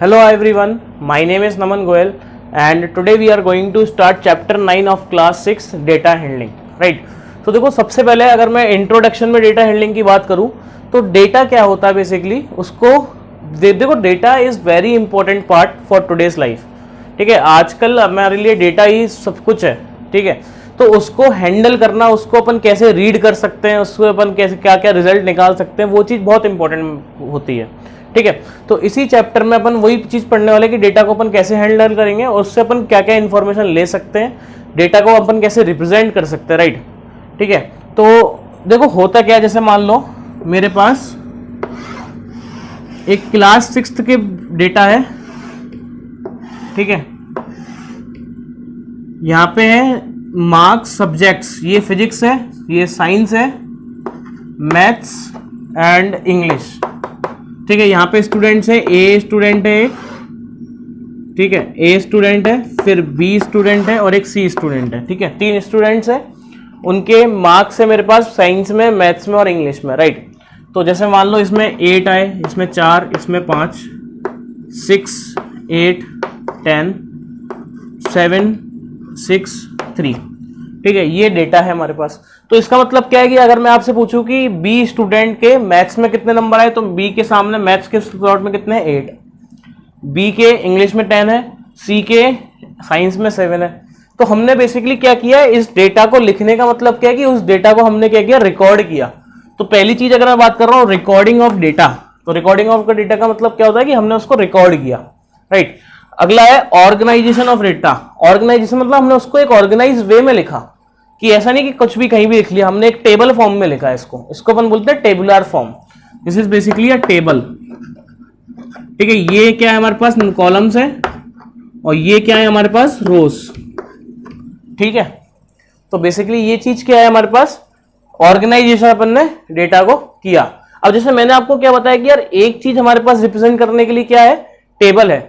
Hello everyone, my name is Naman Goyal and today we are going to start chapter 9 of class 6 data handling, right? तो देखो सबसे पहले अगर मैं introduction में डेटा हैंडलिंग की बात करूं तो डेटा क्या होता है बेसिकली उसको देखो data is very important part for today's life, ठीक है। आजकल हमारे लिए डेटा ही सब कुछ है, ठीक है। तो उसको हैंडल करना, उसको अपन कैसे रीड कर सकते हैं, उसको अपन कैसे क्या क्या रिजल्ट निकाल सकते हैं, वो चीज़ बहुत इंपॉर्टेंट होती है, ठीक है। तो इसी चैप्टर में अपन वही चीज़ पढ़ने वाले कि डेटा को अपन कैसे हैंडल करेंगे और उससे अपन क्या क्या इन्फॉर्मेशन ले सकते हैं, डेटा को अपन कैसे रिप्रेजेंट कर सकते हैं, राइट, ठीक है। तो देखो होता क्या है, जैसे मान लो मेरे पास एक क्लास 6 के डेटा है, ठीक है। यहाँ पे है मार्क्स सब्जेक्ट्स, ये फिजिक्स है, ये साइंस है, मैथ्स एंड इंग्लिश, ठीक है। यहाँ पे स्टूडेंट्स है, ए स्टूडेंट है एक, ठीक है, ए स्टूडेंट है, फिर बी स्टूडेंट है और एक सी स्टूडेंट है, ठीक है। 3 स्टूडेंट्स है, उनके मार्क्स है मेरे पास साइंस में, मैथ्स में और इंग्लिश में, राइट। तो जैसे मान लो इसमें 8 आए, इसमें 4, इसमें 5, 6, 8, 10, 7, 6, 3, ठीक है। ये डेटा है हमारे पास। तो इसका मतलब क्या है कि अगर मैं आपसे पूछूं कि बी स्टूडेंट के मैथ्स में कितने नंबर आए, तो बी के सामने मैथ्स के स्लॉट में कितने हैं, 8, बी के इंग्लिश में 10 है, सी के साइंस में 7 है। तो हमने बेसिकली क्या किया है, इस डेटा को लिखने का मतलब क्या है कि उस डेटा को हमने क्या किया, रिकॉर्ड किया। तो पहली चीज अगर मैं बात कर रहा हूँ रिकॉर्डिंग ऑफ डेटा, तो रिकॉर्डिंग ऑफ डेटा का मतलब क्या होता है कि हमने उसको रिकॉर्ड किया, राइट। अगला है ऑर्गेनाइजेशन ऑफ डेटा। ऑर्गेनाइजेशन मतलब हमने उसको एक ऑर्गेनाइज वे में लिखा, कि ऐसा नहीं कि कुछ भी कहीं भी लिख लिया, हमने एक टेबल फॉर्म में लिखा है इसको अपन बोलते हैं tabular form. This is basically a table, ठीक है। ये क्या है हमारे पास, कॉलम्स है और ये क्या है हमारे पास, रोज, ठीक है। तो बेसिकली ये चीज क्या है हमारे पास, ऑर्गेनाइजेशन अपन ने डेटा को किया। अब जैसे मैंने आपको क्या बताया कि यार एक चीज हमारे पास रिप्रेजेंट करने के लिए क्या है, टेबल है।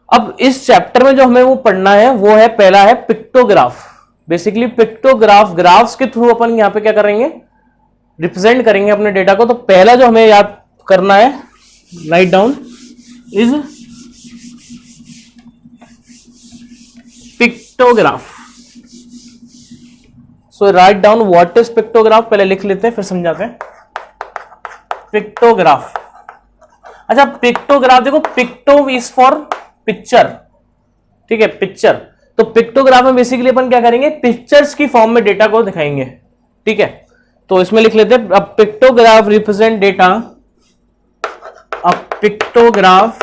अब इस चैप्टर में जो हमें वो पढ़ना है वो है, पहला है पिक्टोग्राफ। बेसिकली पिक्टोग्राफ, ग्राफ्स के थ्रू अपन यहां पे क्या करेंगे, रिप्रेजेंट करेंगे अपने डेटा को। तो पहला जो हमें याद करना है, write down is pictograph. So write down what is pictograph, पहले लिख लेते हैं फिर समझाते हैं। पिक्टोग्राफ, अच्छा पिक्टोग्राफ देखो, पिक्टो इज फॉर पिक्चर, ठीक है, पिक्चर। तो पिक्टोग्राफ में बेसिकली अपन क्या करेंगे, पिक्चर्स की फॉर्म में डेटा को दिखाएंगे, ठीक है। तो इसमें लिख लेते हैं, अब पिक्टोग्राफ रिप्रेजेंट डेटा, अब pictograph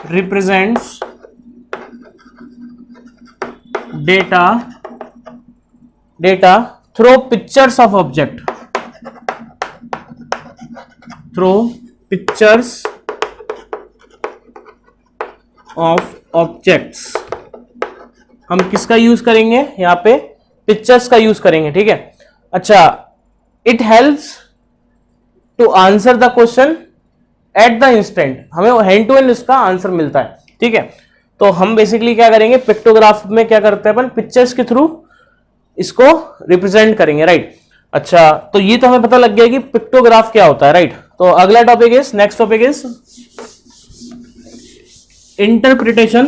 represents data through pictures of object, through pictures of objects. हम किसका यूज करेंगे यहां पे, पिक्चर्स का यूज करेंगे, ठीक है। अच्छा, it helps to answer the question at the instant, हमें हैंड टू हैंड इसका आंसर मिलता है, ठीक है। तो हम बेसिकली क्या करेंगे, पिक्टोग्राफ में क्या करते हैं अपन, पिक्चर्स के थ्रू इसको रिप्रेजेंट करेंगे, राइट। अच्छा, तो ये तो हमें पता लग गया कि पिक्टोग्राफ क्या होता है, राइट। तो अगला topic is, next topic is interpretation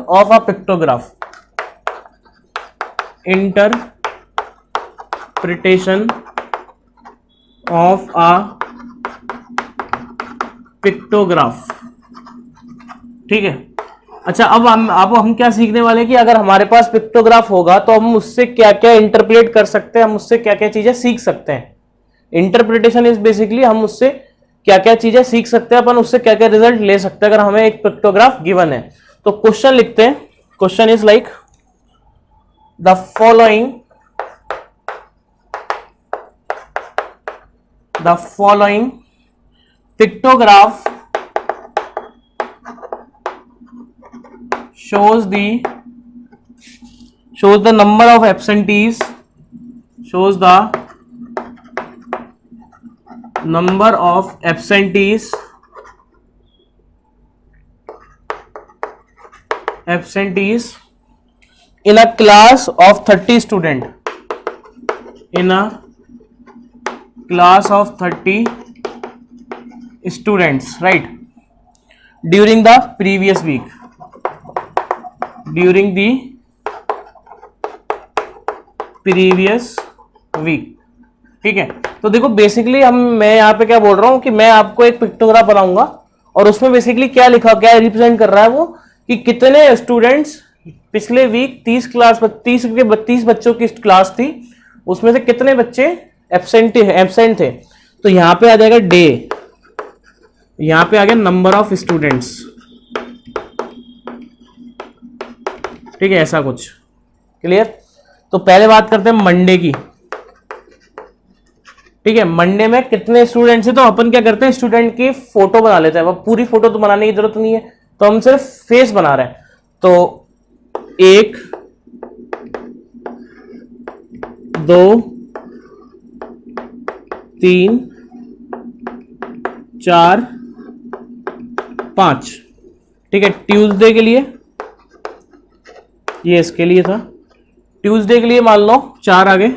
of a pictograph, interpretation of a pictograph, ठीक है। अच्छा, अब हम क्या सीखने वाले हैं कि अगर हमारे पास पिक्टोग्राफ होगा तो हम उससे क्या क्या इंटरप्रेट कर सकते हैं, हम उससे क्या क्या चीजें सीख सकते हैं। इंटरप्रिटेशन इज बेसिकली हम उससे क्या क्या चीजें सीख सकते हैं, अपन उससे क्या क्या रिजल्ट ले सकते हैं अगर हमें एक पिक्टोग्राफ गिवन है। तो क्वेश्चन लिखते हैं, question is like the following pictograph shows the number of absentees, shows the number of absentees in a class of 30 student, in a class of 30 students, right, during the previous week, during the previous week. ठीक है, तो देखो basically मैं यहाँ पे क्या बोल रहा हूँ कि मैं आपको एक पिक्टोग्राफ बनाऊंगा और उसमें बेसिकली क्या लिखा, क्या रिप्रेजेंट कर रहा है वो, कि कितने स्टूडेंट्स पिछले वीक 32 बच्चों की क्लास थी, उसमें से कितने बच्चे एब्सेंट थे। तो यहाँ पे आ जाएगा डे, यहाँ पे आ गया नंबर ऑफ स्टूडेंट्स। ठीक है, ऐसा कुछ क्लियर। तो पहले बात करते हैं मंडे की। ठीक है, मंडे में कितने स्टूडेंट्स हैं, तो अपन क्या करते हैं, स्टूडेंट की फोटो बना लेते हैं। अब पूरी फोटो तो बनाने की जरूरत नहीं है, तो हम सिर्फ फेस बना रहे हैं। तो 1 2 3 4 5। ठीक है, ट्यूसडे के लिए, ये इसके लिए था, ट्यूसडे के लिए मान लो 4 आगे।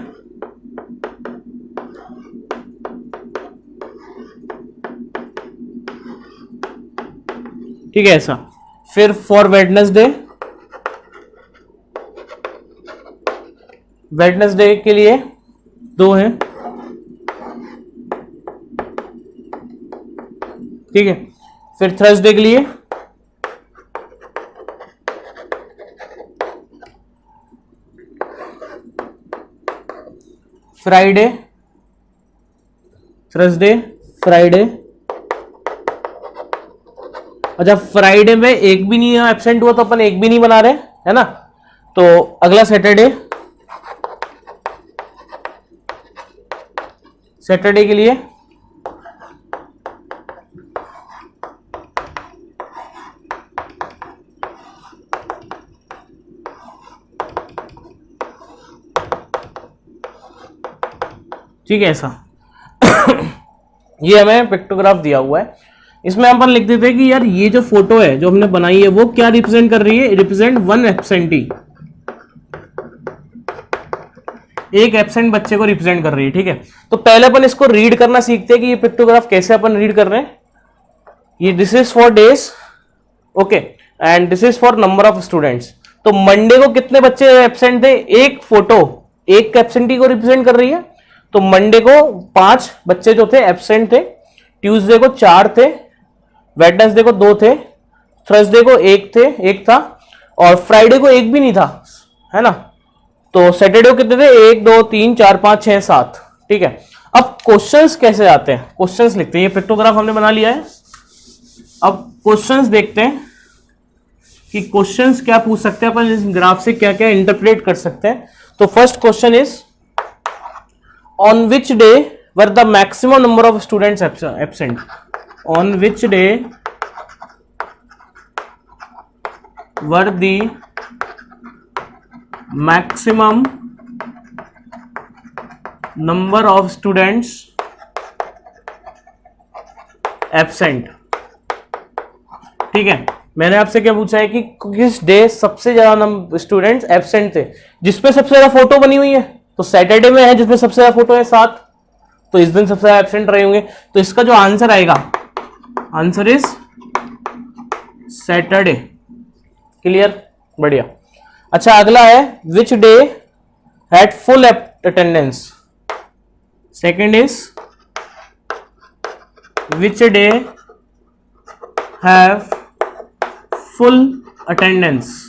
ठीक है, ऐसा। फिर फॉर वेडनेसडे, वेडनेसडे के लिए 2 हैं। ठीक है, फिर थर्सडे के लिए फ्राइडे, थर्सडे, फ्राइडे। अच्छा, फ्राइडे में एक भी नहीं एब्सेंट हुआ तो अपन एक भी नहीं बना रहे, है ना। तो अगला सैटरडे, सैटरडे के लिए ठीक है, ऐसा। ये हमें पिक्टोग्राफ दिया हुआ है, इसमें अपन लिख देते हैं कि यार ये जो फोटो है जो हमने बनाई है वो क्या रिप्रेजेंट कर रही है, रिप्रेजेंट 1 एब्सेंटी, एक एब्सेंट बच्चे को रिप्रेजेंट कर रही है। ठीक है, तो पहले अपन इसको रीड करना सीखते हैं कि ये पिक्टोग्राफ कैसे अपन रीड कर रहे हैं। ये this is for days, okay, and this is for number of students. तो मंडे को कितने बच्चे एब्सेंट थे, एक फोटो एक एब्सेंटी को रिप्रेजेंट कर रही है। तो मंडे को 5 बच्चे जो थे एब्सेंट थे, ट्यूसडे को 4 थे, वेडनेसडे को 2 थे, थर्सडे को 1 था, और फ्राइडे को 1 भी नहीं था, है ना। तो सैटरडे को कितने थे, 1 2 3 4 5 6 7। ठीक है, अब क्वेश्चंस कैसे आते हैं, क्वेश्चंस लिखते हैं। ये पिक्टोग्राफ हमने बना लिया है, अब क्वेश्चंस देखते हैं कि क्वेश्चंस क्या पूछ सकते हैं अपन इस ग्राफ से, क्या क्या इंटरप्रेट कर सकते हैं। तो first question is, on which day were the maximum number of students absent, on which day were the maximum number of students absent. ठीक है, मैंने आपसे क्या पूछा है कि किस डे सबसे ज्यादा स्टूडेंट्स एब्सेंट थे, जिसपे सबसे ज्यादा फोटो बनी हुई है। तो सैटरडे में है जिसमें सबसे ज्यादा फोटो है 7, तो इस दिन सबसे ज्यादा एब्सेंट रहे होंगे। तो इसका जो आंसर आएगा, आंसर इज सैटरडे। क्लियर, बढ़िया। अच्छा, अगला है which day had full attendance. Second is which day have full attendance.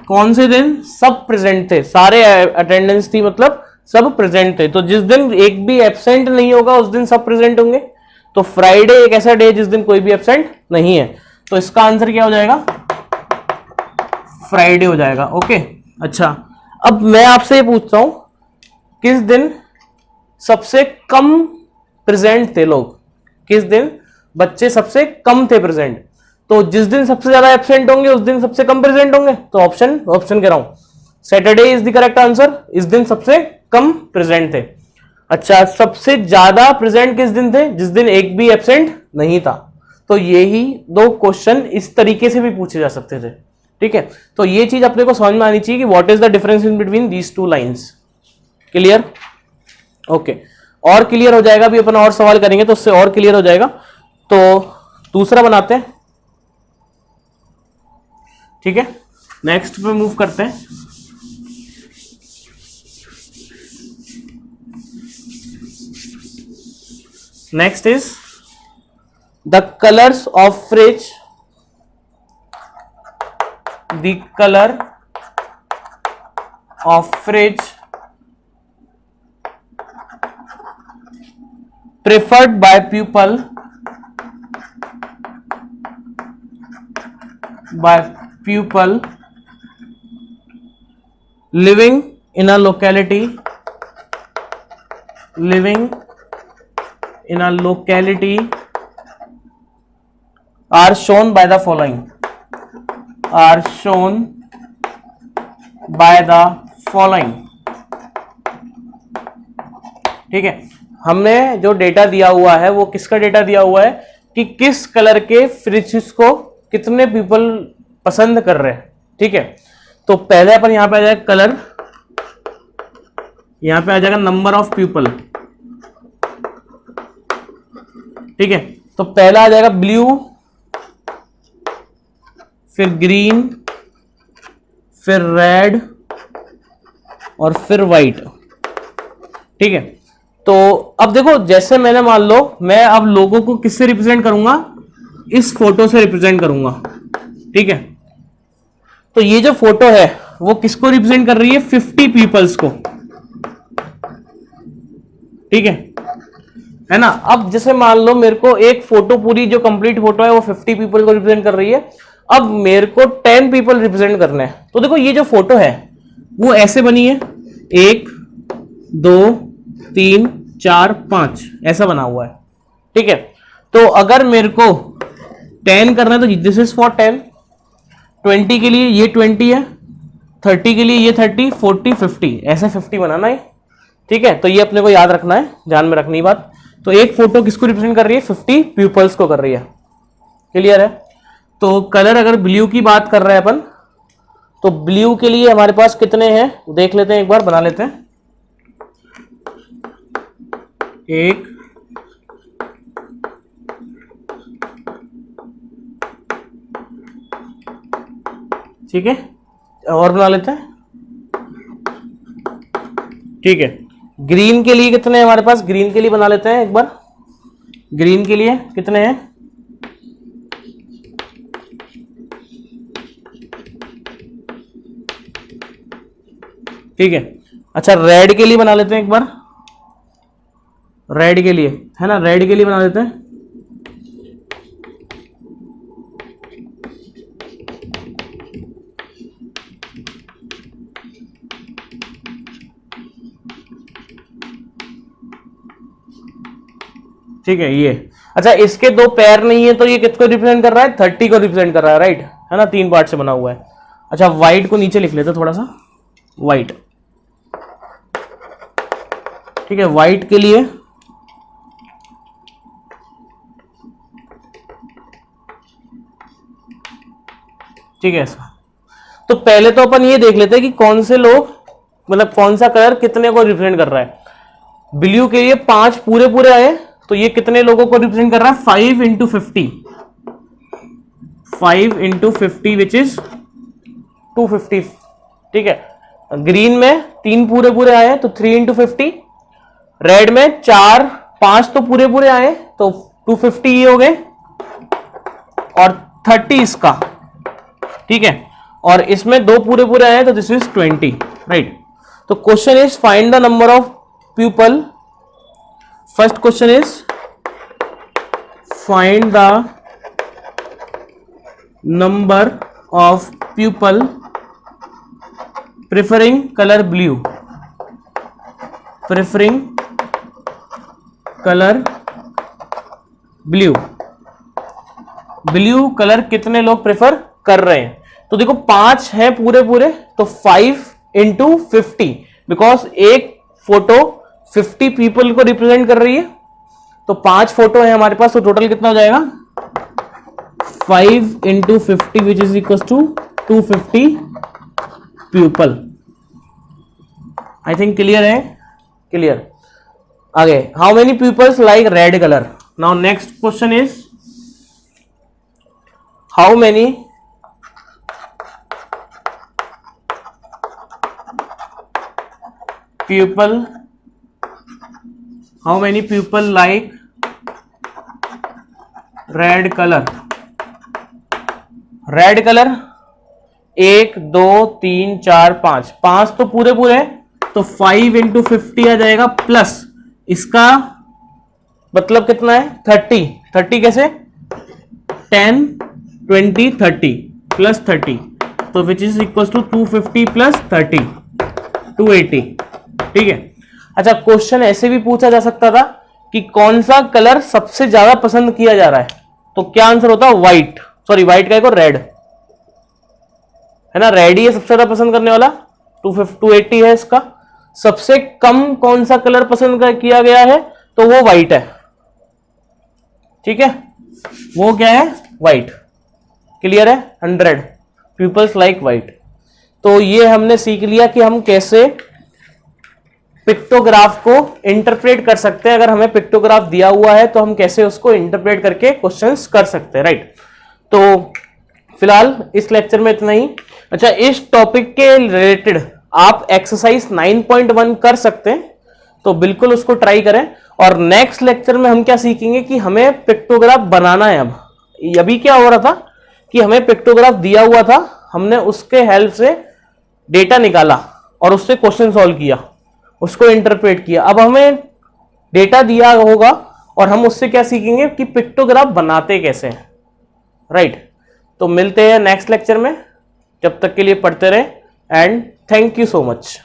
कौन से दिन सब प्रेजेंट थे, सारे अटेंडेंस थी, मतलब सब प्रेजेंट थे। तो जिस दिन एक भी एब्सेंट नहीं होगा उस दिन सब प्रेजेंट होंगे। तो फ्राइडे एक ऐसा डे जिस दिन कोई भी एब्सेंट नहीं है, तो इसका आंसर क्या हो जाएगा, फ्राइडे हो जाएगा। ओके, अच्छा, अब मैं आपसे ये पूछता हूं, किस दिन सबसे कम प्रेजेंट थे लोग, किस दिन बच्चे सबसे कम थे प्रेजेंट। तो जिस दिन सबसे ज्यादा एब्सेंट होंगे उस दिन सबसे कम प्रेजेंट होंगे। तो ऑप्शन कह रहा हूं, Saturday is the correct answer, इस दिन सबसे कम प्रेजेंट थे। अच्छा, सबसे ज्यादा प्रेजेंट किस दिन थे, जिस दिन एक भी एब्सेंट नहीं था। तो यही 2 क्वेश्चन इस तरीके से भी पूछे जा सकते थे। ठीक है, तो ये चीज अपने को समझ में आनी चाहिए कि what is the difference in between these 2 lines. Clear. Okay, और क्लियर हो जाएगा, भी अपन और सवाल करेंगे तो उससे और क्लियर हो जाएगा। तो दूसरा बनाते हैं, ठीक है, नेक्स्ट पे मूव करते हैं। Next is the colours of fridge, the colour of fridge preferred by people living in a locality are shown by the following, ठीक है। हमने जो डेटा दिया हुआ है वो किसका डेटा दिया हुआ है कि किस कलर के फ्रिज को कितने पीपल पसंद कर रहे हैं, ठीक है। तो पहले अपन यहां पे आ जाएगा कलर, यहां पे आ जाएगा नंबर ऑफ पीपल, ठीक है। तो पहला आ जाएगा ब्लू, फिर ग्रीन, फिर रेड और फिर व्हाइट, ठीक है। तो अब देखो, जैसे मैंने मान लो मैं अब लोगों को किससे रिप्रेजेंट करूंगा, इस फोटो से रिप्रेजेंट करूंगा, ठीक है। तो ये जो फोटो है वो किसको रिप्रेजेंट कर रही है, 50 पीपल्स को, ठीक है ना। अब जैसे मान लो मेरे को एक फोटो, पूरी जो कंप्लीट फोटो है वो 50 पीपल को रिप्रेजेंट कर रही है। अब मेरे को 10 पीपल रिप्रेजेंट करने हैं। तो देखो ये जो फोटो है वो ऐसे बनी है, 1 2 3 4 5 ऐसा बना हुआ है, ठीक है। तो अगर मेरे को 10 करना है तो दिस इज फॉर 10, 20 के लिए ये 20 है, 30 के लिए ये 30, 40 50 ऐसे 50 बनाना है, ठीक है। तो ये अपने को याद रखना है, ध्यान में रखनी बात। तो एक फोटो किसको रिप्रेजेंट कर रही है, 50 पीपल्स को कर रही है, क्लियर है। तो कलर अगर ब्लू की बात कर रहे हैं अपन, तो ब्लू के लिए हमारे पास कितने हैं देख लेते हैं, एक बार बना लेते हैं। 1 ठीक है, और बना लेते हैं, ठीक है। ग्रीन के लिए कितने हैं हमारे पास, ग्रीन के लिए बना लेते हैं एक बार। ग्रीन के लिए कितने हैं, ठीक है। अच्छा, रेड के लिए बना लेते हैं एक बार, रेड के लिए है ना, रेड के लिए बना लेते हैं। ठीक है ये। अच्छा, इसके 2 पैर नहीं है तो ये किसको रिप्रेजेंट कर रहा है, 30 को रिप्रेजेंट कर रहा है, राइट है ना, 3 पार्ट से बना हुआ है। अच्छा, व्हाइट को नीचे लिख लेते थोड़ा सा, व्हाइट, ठीक है। व्हाइट के लिए ठीक है ऐसा। तो पहले तो अपन ये देख लेते हैं कि कौन से लोग, मतलब कौन सा कलर कितने को रिप्रेजेंट कर रहा है। ब्लू के लिए 5 पूरे पूरे आए, तो ये कितने लोगों को रिप्रेजेंट कर रहा है, 5 × 50, 5 × 50 विच इज 250, ठीक है। ग्रीन में 3 पूरे पूरे आए तो 3 × 50, रेड में 5 तो पूरे पूरे आए तो 250 ये हो गए, और 30 इसका, ठीक है। और इसमें 2 पूरे पूरे आए तो दिस इज 20, राइट। तो question is find the number of people. First question is find the number of people preferring colour blue, preferring colour blue. Blue colour कितने लोग प्रेफर कर रहे हैं, तो देखो 5 है पूरे पूरे, तो 5 × 50, बिकॉज एक फोटो 50 पीपल को रिप्रेजेंट कर रही है, तो 5 फोटो है हमारे पास, तो टोटल कितना हो जाएगा, 5 × 50 which is equal to 250 people. I think clear है, क्लियर। आगे, how many peoples like red colour. Now next question is how many people like red colour. Red colour 1 2 3 4 5, 5 तो पूरे पूरे, तो 5 इंटू 50 आ जाएगा, प्लस इसका मतलब कितना है 30. 30 कैसे 10 20 30 प्लस 30, तो which is equal to 250 plus 30 280. ठीक है. अच्छा, क्वेश्चन ऐसे भी पूछा जा सकता था कि कौन सा कलर सबसे ज्यादा पसंद किया जा रहा है, तो क्या आंसर होता है व्हाइट. सॉरी, व्हाइट का एक और रेड है ना, रेड ही है सबसे ज्यादा पसंद करने वाला. 280 है इसका. सबसे कम कौन सा कलर पसंद किया गया है, तो वो व्हाइट है. ठीक है, वो क्या है व्हाइट. क्लियर है. 100 पीपल्स लाइक व्हाइट. तो ये हमने सीख लिया कि हम कैसे पिक्टोग्राफ को इंटरप्रेट कर सकते हैं. अगर हमें पिक्टोग्राफ दिया हुआ है तो हम कैसे उसको इंटरप्रेट करके क्वेश्चंस कर सकते हैं. राइट. तो फिलहाल इस लेक्चर में इतना ही. अच्छा, इस टॉपिक के रिलेटेड आप एक्सरसाइज 9.1 कर सकते हैं, तो बिल्कुल उसको ट्राई करें. और नेक्स्ट लेक्चर में हम क्या सीखेंगे कि हमें पिक्टोग्राफ बनाना है. अब अभी क्या हो रहा था कि हमें पिक्टोग्राफ दिया हुआ था, हमने उसके हेल्प से डेटा निकाला और उससे क्वेश्चन सॉल्व किया, उसको इंटरप्रेट किया. अब हमें डेटा दिया होगा और हम उससे क्या सीखेंगे कि पिक्टोग्राफ बनाते कैसे हैं. राइट. तो मिलते हैं नेक्स्ट लेक्चर में. जब तक के लिए पढ़ते रहे and thank you so much.